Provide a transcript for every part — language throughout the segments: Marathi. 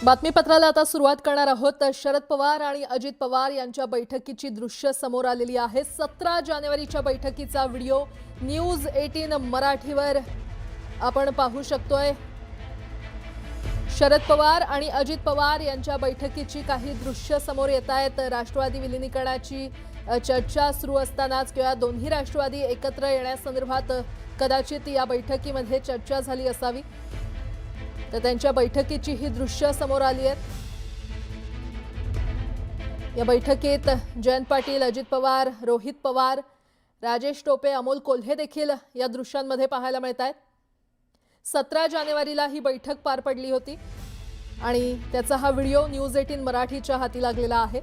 बातमीपत्राला आता सुरुवात करणार आहोत। तर शरद पवार आणि अजित पवार यांच्या बैठकीची दृश्य समोर आलेली आहे। 17 जानेवारीच्या बैठकीचा व्हिडिओ न्यूज 18 मराठीवर आपण पाहू शकतोय। शरद पवार आणि अजित पवार यांच्या बैठकीची काही दृश्य समोर येत आहेत। राष्ट्रवादी विलीनीकरणाची चर्चा सुरू असतानाच किंवा दोन्ही राष्ट्रवादी एकत्र येण्यासंदर्भात कदाचित या बैठकीमध्ये चर्चा झाली असावी। तर त्यांच्या बैठकीची ही दृश्य समोर आली आहेत। या बैठकीत जयंत पाटील, अजित पवार, रोहित पवार, राजेश टोपे, अमोल कोल्हे देखील या दृश्यांमध्ये पाहायला मिळत आहेत। 17 जानेवारीला ही बैठक पार पडली होती आणि त्याचा हा व्हिडिओ न्यूज 18 मराठीच्या हाती लागलेला आहे।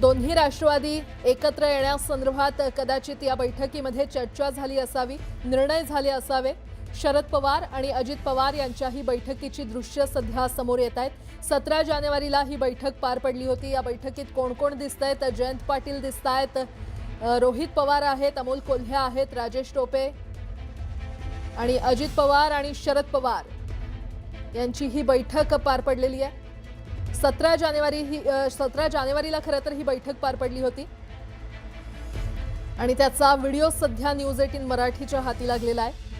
दोन्ही राष्ट्रवादी एकत्र येण्यासंदर्भात कदाचित या बैठकीमध्ये चर्चा झाली असावी, निर्णय झाले असावे। शरद पवार आणि अजित पवार यांच्या ही बैठकीची दृश्य सध्या समोर येत आहेत। 17 जानेवारीला ही बैठक पार पडली होती। या बैठकीत कोण कोण दिसतायत? जयंत पाटील दिसतायत, रोहित पवार आहेत, अमोल कोल्हे आहेत, राजेश टोपे आणि अजित पवार आणि शरद पवार यांची ही बैठक पार पडलेली आहे। 17 जानेवारीला खरं तर ही बैठक पार पडली होती आणि त्याचा व्हिडिओ सध्या न्यूज 18 मराठीच्या हाती लागलेला आहे।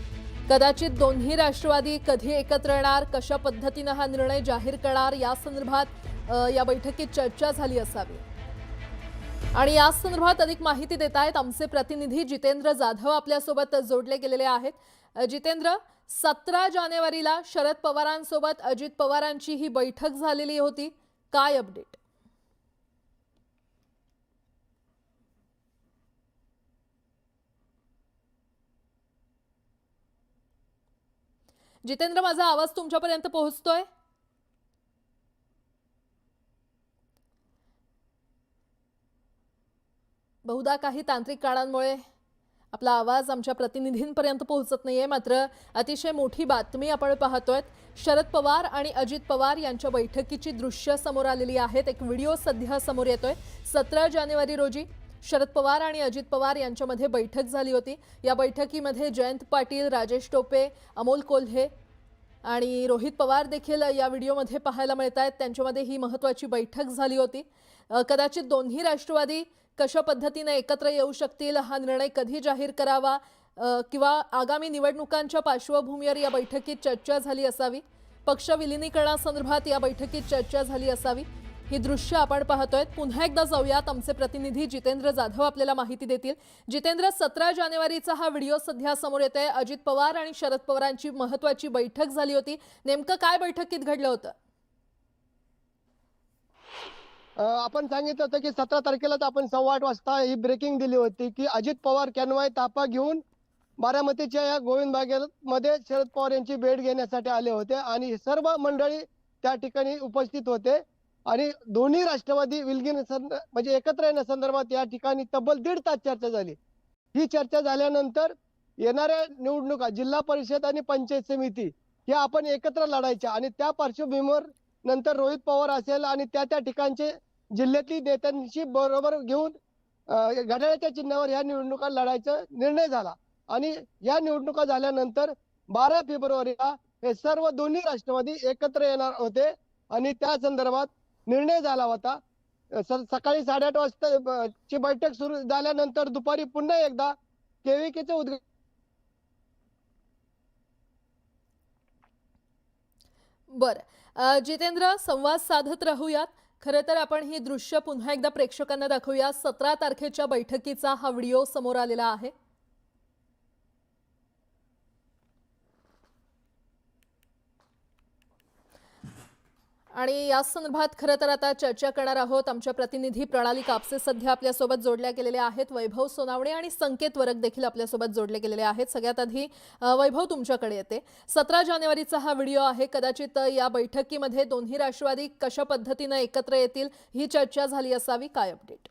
कदाचित दोन्ही राष्ट्रवादी कधी एकत्र येणार, कशा पद्धतीने हा निर्णय जाहीर करणार या संदर्भात या बैठकीत चर्चा झाली असावी। आणि या संदर्भात अधिक माहिती देत आहेत आमचे प्रतिनिधी जितेंद्र जाधव आपल्यासोबत जोडले गेलेले आहेत। जितेंद्र, 17 जानेवारीला शरद पवारांसोबत अजित पवारांची ही बैठक झालेली होती, काय अपडेट? जितेंद्र, माझा आवाज तुमच्यापर्यंत पोहोचतोय? बहुधा काही तांत्रिक कारणांमुळे आपला आवाज आमच्या प्रतिनिधींपर्यंत पोहोचत नाहीये। मात्र अतिशय मोठी बातमी आपण पाहतोय। शरद पवार आणि अजित पवार यांच्या बैठकीची दृश्य समोर आलेली आहेत। एक व्हिडिओ सध्या समोर येतोय। 17 जानेवारी रोजी शरद पवार आणि अजित पवार यांच्यामध्ये बैठक झाली होती। या बैठकीमध्ये जयंत पाटील, राजेश टोपे, अमोल कोल्हे आणि रोहित पवार देखील या व्हिडिओमध्ये पाहायला मिळत आहेत। त्यांच्यामध्ये ही महत्त्वाची बैठक झाली होती। कदाचित दोन्ही राष्ट्रवादी कशा पद्धतीने एकत्र येऊ शकतील, हा निर्णय कधी जाहीर करावा किंवा आगामी निवडणुकांच्या पार्श्वभूमीवर या बैठकीत चर्चा झाली असावी। पक्ष विलीनीकरणासंदर्भात या बैठकीत चर्चा झाली असावी। ही दृश्य आपण पाहतोय। पुन्हा एकदा जाऊयात, आमचे प्रतिनिधी जितेंद्र जाधव आपल्याला माहिती देतील। जितेंद्र, 17 जानेवारीचा हा व्हिडिओ सध्या समोर येतोय। अजित पवार आणि शरद पवारांची महत्त्वाची बैठक झाली होती। नेमकं काय बैठकीत घडलं होतं? आपण सांगितलं होतं की 17 तारखेलाच आपण 8:15 वाजता ही ब्रेकिंग दिली होती की अजित पवार कॅनवाय ताफा घेऊन बारामतीच्या या गोविंद बागेमध्ये शरद पवार यांची भेट घेण्यासाठी आले होते आणि सर्व मंडळी त्या ठिकाणी उपस्थित होते आणि दोन्ही राष्ट्रवादी म्हणजे एकत्र येण्यासंदर्भात या ठिकाणी तब्बल 1.5 तास चर्चा झाली। ही चर्चा झाल्यानंतर येणाऱ्या निवडणुका जिल्हा परिषद आणि पंचायत समिती या आपण एकत्र लढायच्या आणि त्या पार्श्वभूमीवर नंतर रोहित पवार असेल आणि त्या ठिकाणचे जिल्ह्यातील नेत्यांशी बरोबर घेऊन घड्याळाच्या चिन्हावर या निवडणुका लढायचा निर्णय झाला आणि या निवडणुका झाल्यानंतर 12 फेब्रुवारीला हे सर्व दोन्ही राष्ट्रवादी एकत्र येणार होते आणि त्या संदर्भात निर्णय झाला होता। सकाळी 8:30 वाजता ची बैठक सुरू झाल्यानंतर दुपारी पुन्हा एकदा केविकेचे उद्घाटन। बरं जितेंद्र, संवाद साधत राहूयात। खरं तर आपण ही दृश्य पुन्हा एकदा प्रेक्षकांना दाखवूया। 17 तारखेच्या बैठकीचा हा व्हिडिओ समोर आलेला आहे आणि या संदर्भात खरं तर आता चर्चा करणार आहोत। आमच्या प्रतिनिधी प्रणाली कापसे सध्या आपल्यासोबत जोडल्या गेलेल्या आहेत। वैभव सोनावणे आणि संकेत वरक देखील आपल्यासोबत जोडले गेलेले आहेत। सगळ्यात आधी वैभव, तुमच्याकडे येते। 17 जानेवारीचा हा व्हिडिओ आहे। कदाचित या बैठकीमध्ये दोन्ही राष्ट्रवादी कशा पद्धतीने एकत्र येतील ही चर्चा झाली असावी, काय अपडेट?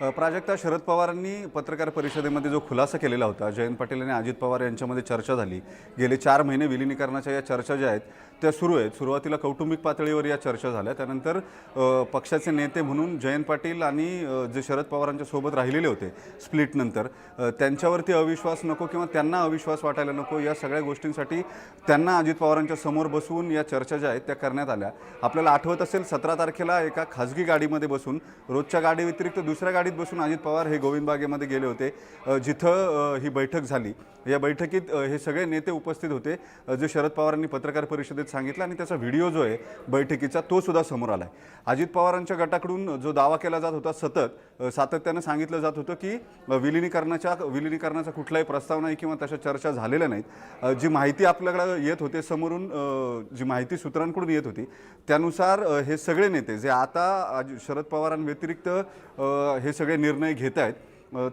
प्राजक्ता, शरद पवारांनी पत्रकार परिषदेमध्ये जो खुलासा केलेला होता, जयंत पाटील आणि अजित पवार यांच्यामध्ये चर्चा झाली. गेले 4 महिने विलिनीकरणाच्या या चर्चा ज्या आहेत त्या सुरू आहेत. सुरुवातीला कौटुंबिक पातळीवर या चर्चा झाल्या. त्यानंतर पक्षाचे नेते म्हणून जयंत पाटील आणि जे शरद पवारांच्या सोबत राहिलेले होते स्प्लिटनंतर, त्यांच्यावरती अविश्वास नको किंवा त्यांना अविश्वास वाटायला नको, या सगळ्या गोष्टींसाठी त्यांना अजित पवारांच्या समोर बसवून या चर्चा ज्या आहेत त्या करण्यात आल्या. आपल्याला आठवत असेल 17 तारखेला एका खाजगी गाडीमध्ये बसून, रोजच्या गाडी व्यतिरिक्त दुसऱ्या गाडीत बसून अजित पवार हे गोविंद बागेमध्ये गेले होते, जिथं ही बैठक झाली. या बैठकीत हे सगळे नेते उपस्थित होते, जे शरद पवारांनी पत्रकार परिषदेत सांगितलं आणि त्याचा व्हिडिओ जो आहे बैठकीचा तो सुद्धा समोर आला आहे. अजित पवारांच्या गटाकडून जो दावा केला जात होता, सातत्यानं सांगितलं जात होतं की विलिनीकरणाचा कुठलाही प्रस्ताव नाही किंवा तशा चर्चा झालेल्या नाहीत. जी माहिती आपल्याकडे येत होते समोरून, जी माहिती सूत्रांकडून येत होती त्यानुसार हे सगळे नेते जे आता शरद पवारांव्यतिरिक्त हे सगळे निर्णय घेत आहेत,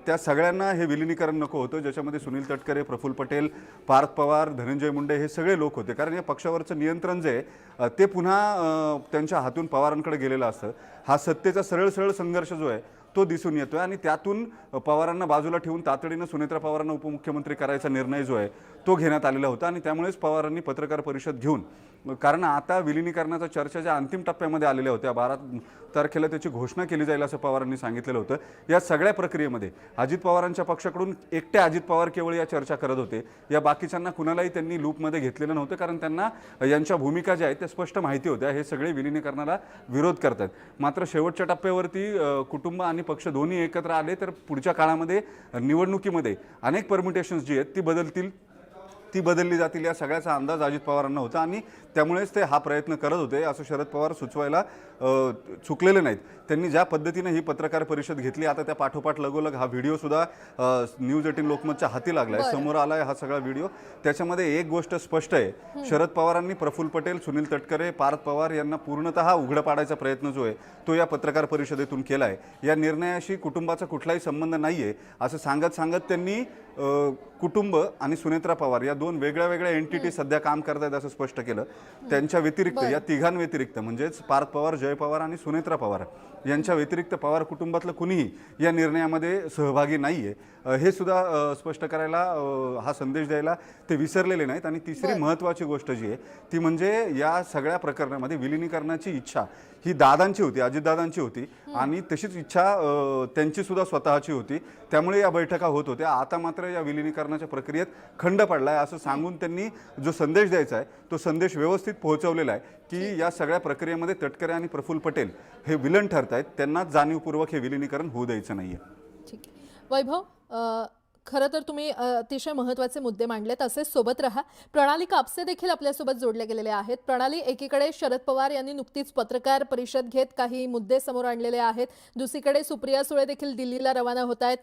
त्या सगळ्यांना हे विलिनीकरण नको होतं, ज्याच्यामध्ये सुनील तटकरे, प्रफुल्ल पटेल, पार्थ पवार, धनंजय मुंडे हे सगळे लोक होते. कारण या पक्षावरचं नियंत्रण जे आहे ते पुन्हा त्यांच्या हातून पवारांकडे गेलेलं असतं. हा सत्तेचा सरळ संघर्ष जो आहे तो दिसून येतोय आणि त्यातून पवारांना बाजूला ठेवून तातडीनं सुनेत्रा पवारांना उपमुख्यमंत्री करायचा निर्णय जो आहे तो घेण्यात आलेला होता. आणि त्यामुळेच पवारांनी पत्रकार परिषद घेऊन, कारण आता विलिनीकरणाच्या चर्चा ज्या अंतिम टप्प्यामध्ये आलेल्या होत्या, 12 तारखेला त्याची घोषणा केली जाईल असं पवारांनी सांगितलेलं होतं. या सगळ्या प्रक्रियेमध्ये अजित पवारांच्या पक्षाकडून एकटे अजित पवार केवळ या चर्चा करत होते. या बाकीच्यांना कुणालाही त्यांनी लूपमध्ये घेतलेलं नव्हतं, कारण त्यांना यांच्या भूमिका ज्या आहेत त्या स्पष्ट माहिती होत्या. हे सगळे विलिनीकरणाला विरोध करतात. मात्र शेवटच्या टप्प्यावरती कुटुंब आणि पक्ष दोन्ही एकत्र आले तर पुढच्या काळामध्ये निवडणुकीमध्ये अनेक परम्युटेशन्स जी आहेत ती बदलली जातील, या सगळ्याचा अंदाज अजित पवारांना होता आणि त्यामुळेच ते हा प्रयत्न करत होते. असं शरद पवार सुचवायला चुकलेले नाहीत. त्यांनी ज्या पद्धतीनं ही पत्रकार परिषद घेतली, आता त्या पाठोपाठ लगोलग हा व्हिडिओसुद्धा न्यूज 18 लोकमतच्या हाती लागलाय, समोर आलाय हा सगळा व्हिडिओ. त्याच्यामध्ये एक गोष्ट स्पष्ट आहे, शरद पवारांनी प्रफुल्ल पटेल, सुनील तटकरे, पार्थ पवार यांना पूर्णतः उघडं पाडायचा प्रयत्न जो आहे तो या पत्रकार परिषदेतून केला आहे. या निर्णयाशी कुटुंबाचा कुठलाही संबंध नाही आहे असं सांगत त्यांनी कुटुंब आणि सुनेत्रा पवार या 2 वेगळ्या एंटिटी सध्या काम करतायत असं स्पष्ट केलं. त्यांच्या व्यतिरिक्त, या तिघांव्यतिरिक्त म्हणजेच पार्थ पवार, जय पवार आणि सुनेत्रा पवार यांच्या व्यतिरिक्त पवार कुटुंबातलं कुणीही या निर्णयामध्ये सहभागी नाही आहे, हे सुद्धा स्पष्ट करायला, हा संदेश द्यायला ते विसरलेले नाहीत. आणि तिसरी महत्त्वाची गोष्ट जी आहे ती म्हणजे या सगळ्या प्रकरणामध्ये विलिनीकरणाची इच्छा ही दादांची होती, अजितदादांची होती आणि तशीच इच्छा त्यांची सुद्धा स्वतःची होती. त्यामुळे या बैठका होत होत्या. आता मात्र या विलिनीकरणाच्या प्रक्रियेत खंड पडला आहे असं सांगून त्यांनी जो संदेश द्यायचा आहे तो संदेश व्यवस्थित पोहोचवलेला आहे की या सगळ्या प्रक्रियेमध्ये तटकरे आणि प्रफुल्ल पटेल हे विलन ठरत आहेत, त्यांना जाणीवपूर्वक हे विलिनीकरण होऊ द्यायचं नाही आहे. ठीक आहे. वैभव, खरं तर तुम्ही अतिशय महत्त्वाचे मुद्दे मांडलेत. असेच सोबत रहा. प्रणाली कापसे देखील आपल्यासोबत जोडले गेलेले आहेत. प्रणाली, एकीकडे शरद पवार यांनी नुकतीच पत्रकार परिषद घेत काही मुद्दे समोर आणलेले आहेत, दुसरीकडे सुप्रिया सुळे देखील दिल्लीला रवाना होत आहेत.